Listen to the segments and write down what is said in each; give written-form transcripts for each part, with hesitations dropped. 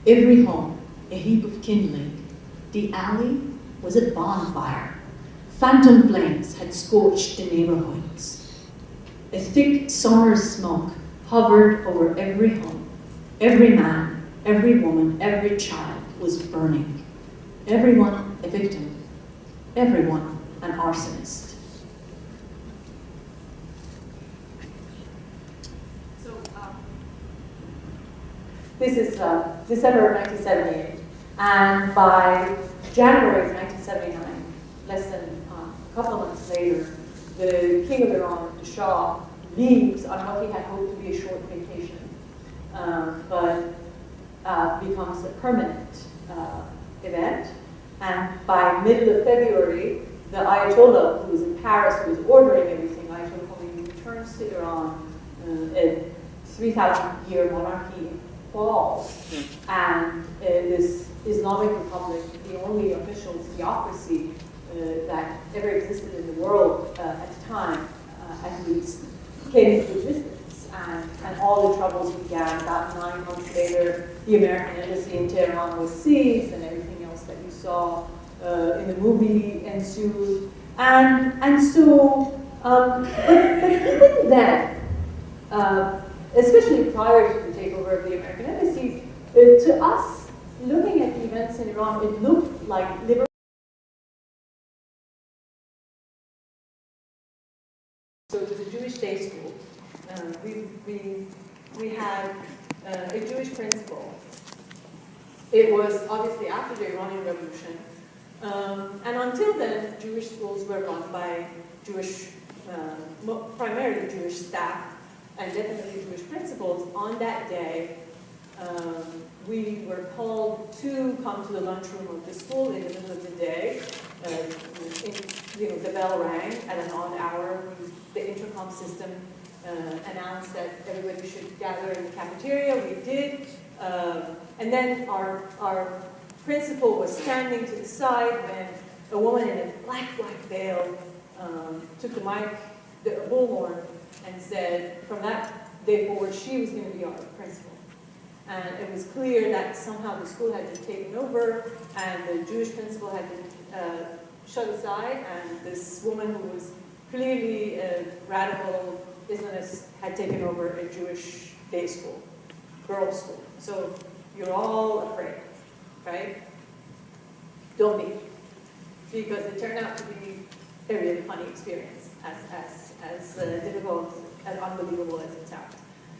Every home, a heap of kindling. The alley was a bonfire. Phantom flames had scorched the neighborhoods. A thick summer's smoke hovered over every home. Every man, every woman, every child was burning. Everyone a victim. Everyone an arsonist. So, this is December 1978, and by January 1979, less than a couple of months later, the king of Iran, the Shah, leaves on what he had hoped to be a short vacation, but becomes a permanent event. And by middle of February, the Ayatollah, who was in Paris, who was ordering everything, Ayatollah Khomeini returns to Iran. A 3,000-year monarchy falls, and this Islamic Republic, the only official theocracy that ever existed in the world at the time, at least, came into existence. And all the troubles began. About 9 months later, the American embassy in Tehran was seized, and everything else that you saw in the movie ensued. And so, but even then, especially prior to the takeover of the American embassy, to us, looking at the events in Iran, it looked like liberation. So it was a Jewish day school. We had a Jewish principal. It was obviously after the Iranian Revolution. And until then, Jewish schools were run by Jewish, primarily Jewish staff, and definitely Jewish principals. On that day, we were called to come to the lunchroom of the school in the middle of the day. The bell rang at an odd hour. The intercom system announced that everybody should gather in the cafeteria. We did. And then our principal was standing to the side when a woman in a black veil took the mic, the bullhorn, and said from that day forward she was going to be our principal. And it was clear that somehow the school had been taken over and the Jewish principal had been shut aside, and this woman who was clearly a radical Islamist had taken over a Jewish day school, girls' school. So you're all afraid, right? Don't be, because it turned out to be a really funny experience, as difficult and unbelievable as it sounds.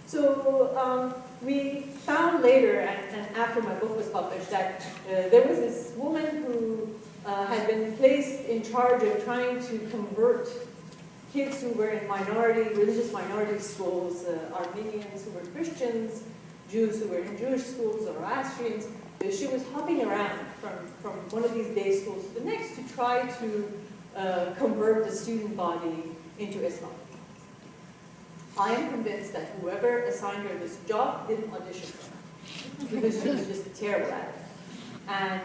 So we found later, and after my book was published, that there was this woman who had been placed in charge of trying to convert kids who were in religious minority schools, Armenians who were Christians, Jews who were in Jewish schools, Zoroastrians. She was hopping around from one of these day schools to the next to try to convert the student body into Islam. I am convinced that whoever assigned her this job didn't audition for her, because she was just terrible at it. And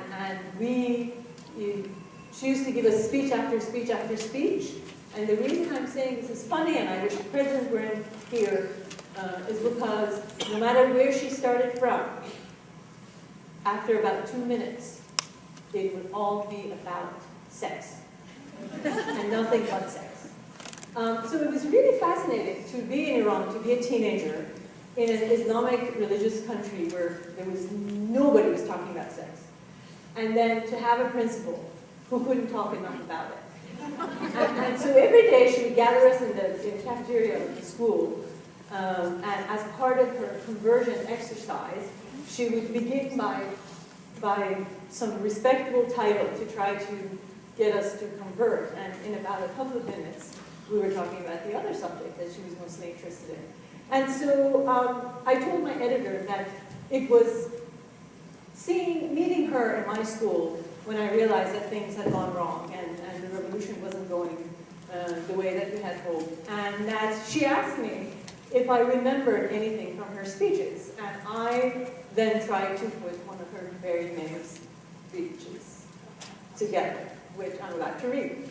she used to give us speech after speech after speech. And the reason I'm saying this is funny, and I wish the president were in here, is because no matter where she started from, after about 2 minutes, it would all be about sex. And nothing but sex. So it was really fascinating to be in Iran, to be a teenager in an Islamic religious country where nobody was talking about sex. And then to have a principal who couldn't talk enough about it. And so every day she would gather us in the cafeteria of the school, and as part of her conversion exercise, she would begin by some respectable title to try to get us to convert. And in about a couple of minutes, we were talking about the other subject that she was mostly interested in. And so I told my editor that it was meeting her in my school when I realized that things had gone wrong and the revolution wasn't going the way that we had hoped. And that she asked me if I remembered anything from her speeches. And I then tried to put one of her very famous speeches together, which I'm about to read.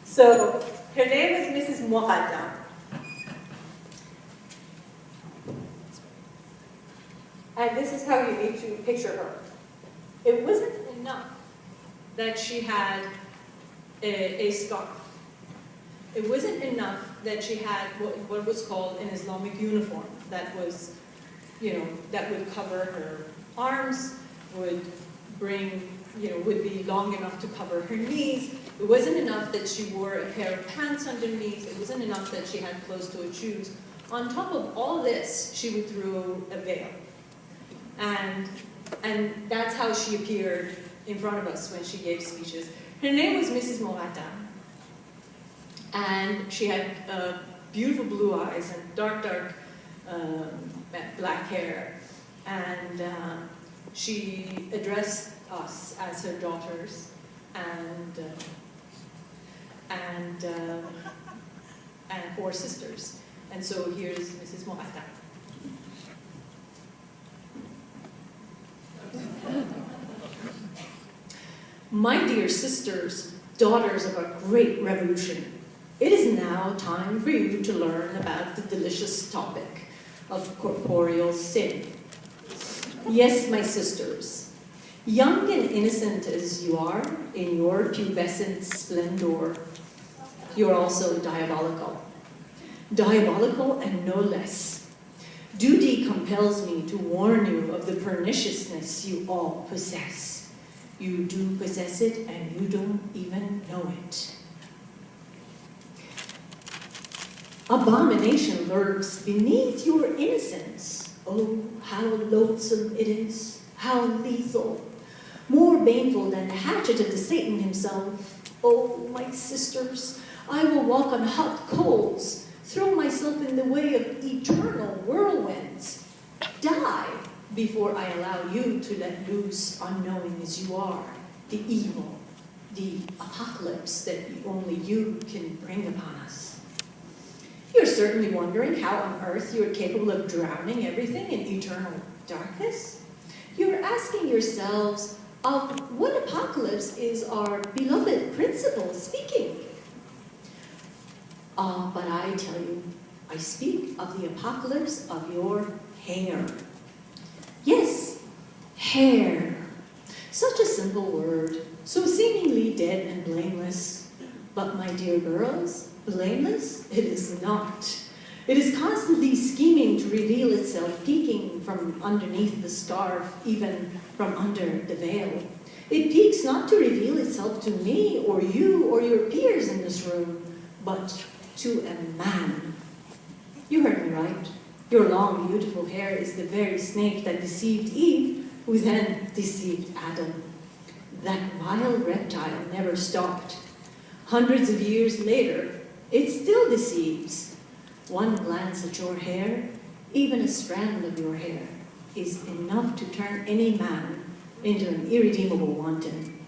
So her name is Mrs. Muqaddam. And this is how you need to picture her. It wasn't enough that she had a scarf. It wasn't enough that she had what was called an Islamic uniform that was, that would cover her arms, would be long enough to cover her knees. It wasn't enough that she wore a pair of pants underneath. It wasn't enough that she had closed-toed shoes. On top of all this, she would throw a veil. And that's how she appeared in front of us when she gave speeches. Her name was Mrs. Morata. And she had beautiful blue eyes and dark black hair. And she addressed us as her daughters and four sisters. And so here's Mrs. Morata. My dear sisters, daughters of a great revolution, it is now time for you to learn about the delicious topic of corporeal sin. Yes, my sisters, young and innocent as you are in your pubescent splendor, you're also diabolical. Diabolical and no less. Duty compels me to warn you of the perniciousness you all possess. You do possess it, and you don't even know it. Abomination lurks beneath your innocence. Oh, how loathsome it is, how lethal. More baneful than the hatchet of the Satan himself. Oh, my sisters, I will walk on hot coals, throw myself in the way of eternal whirlwinds, die before I allow you to let loose, unknowing as you are, the evil, the apocalypse that only you can bring upon us. You're certainly wondering how on earth you're capable of drowning everything in eternal darkness. You're asking yourselves, of what apocalypse is our beloved principal speaking? But I tell you, I speak of the apocalypse of your hair. Yes, hair. Such a simple word, so seemingly dead and blameless. But my dear girls, blameless it is not. It is constantly scheming to reveal itself, peeking from underneath the scarf, even from under the veil. It peeks not to reveal itself to me or you or your peers in this room, but to a man. You heard me right. Your long, beautiful hair is the very snake that deceived Eve, who then deceived Adam. That vile reptile never stopped. Hundreds of years later, it still deceives. One glance at your hair, even a strand of your hair, is enough to turn any man into an irredeemable wanton,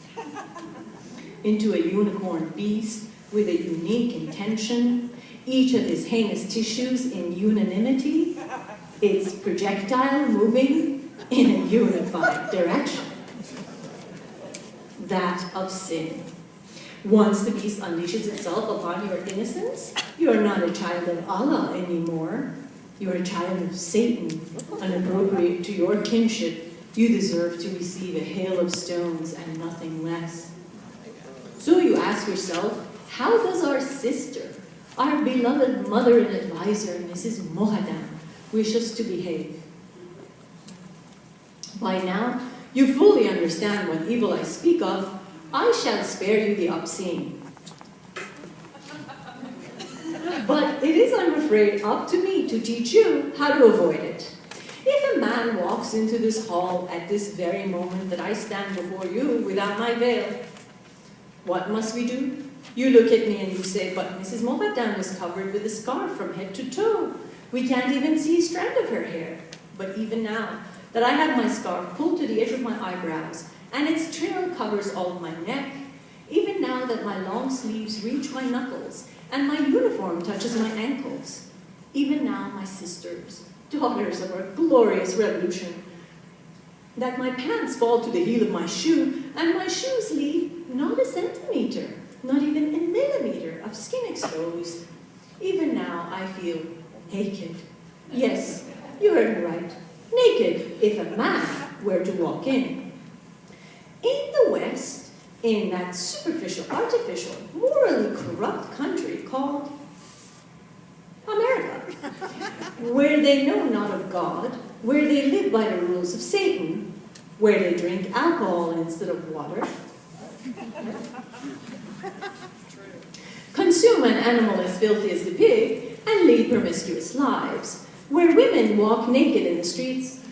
into a unicorn beast with a unique intention, each of his heinous tissues in unanimity, its projectile moving in a unified direction. That of sin. Once the beast unleashes itself upon your innocence, you are not a child of Allah anymore. You are a child of Satan, unappropriate to your kinship. You deserve to receive a hail of stones and nothing less. So you ask yourself, how does our sister, our beloved mother and advisor, Mrs. Mohadam, wish us to behave? By now, you fully understand what evil I speak of. I shall spare you the obscene. But it is, I'm afraid, up to me to teach you how to avoid it. If a man walks into this hall at this very moment that I stand before you without my veil, what must we do? You look at me and you say, but Mrs. Mohadam is covered with a scarf from head to toe. We can't even see a strand of her hair. But even now that I have my scarf pulled to the edge of my eyebrows, and its trail covers all of my neck, even now that my long sleeves reach my knuckles, and my uniform touches my ankles, even now, my sisters, daughters of our glorious revolution, that my pants fall to the heel of my shoe, and my shoes leave not a centimeter, not even a millimeter of skin exposed. Even now, I feel naked. Yes, you heard me right. naked if a man were to walk in. In the West, in that superficial, artificial, morally corrupt country called America, where they know not of God, where they live by the rules of Satan, where they drink alcohol instead of water, consume an animal as filthy as the pig, and lead promiscuous lives, where women walk naked in the streets,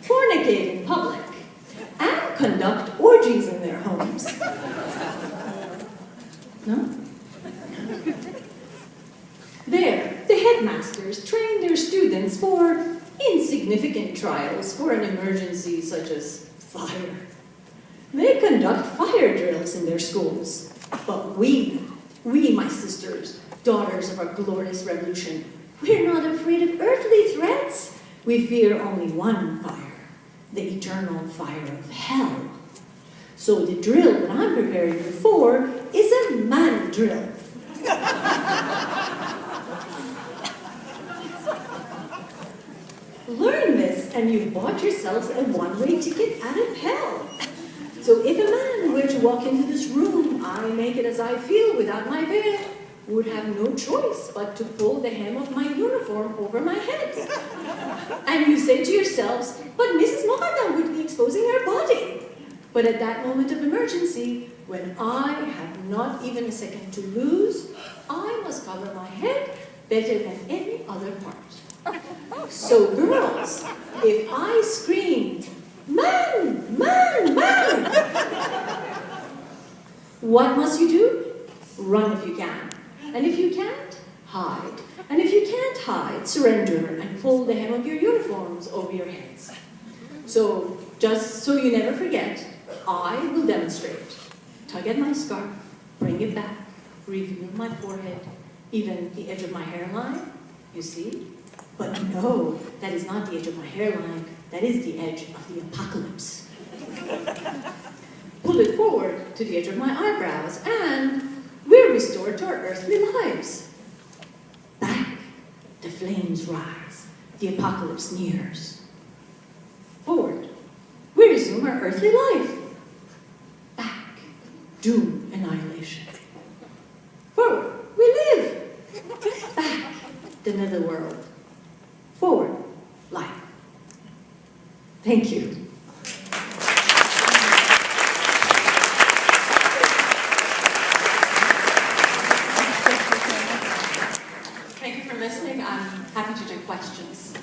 fornicate in public, and conduct orgies in their homes. No? There, the headmasters train their students for insignificant trials for an emergency such as fire. They conduct fire drills in their schools. But we, my sisters, daughters of our glorious revolution, we're not afraid of earthly threats. We fear only one fire, the eternal fire of hell. So the drill that I'm preparing you for is a man drill. Learn this, and you've bought yourselves a one-way ticket out of hell. So if a man were to walk into this room, I naked as I feel without my veil, would have no choice but to pull the hem of my uniform over my head. And you say to yourselves, but Mrs. Martha would be exposing her body. But at that moment of emergency, when I have not even a second to lose, I must cover my head better than any other part. So girls, if I scream, man, man, man, what must you do? Run if you can. And if you can't, hide. And if you can't hide, surrender and pull the hem of your uniforms over your heads. So, just so you never forget, I will demonstrate. Tug at my scarf, bring it back, reveal my forehead, even the edge of my hairline, you see? But no, that is not the edge of my hairline, that is the edge of the apocalypse. Pull it forward to the edge of my eyebrows, and we're restored to our earthly lives. Back, the flames rise, the apocalypse nears. Forward, we resume our earthly life. Back, doom, annihilation. Forward, we live. Back, the netherworld. Forward, life. Thank you. Thank you for listening. I'm happy to do questions.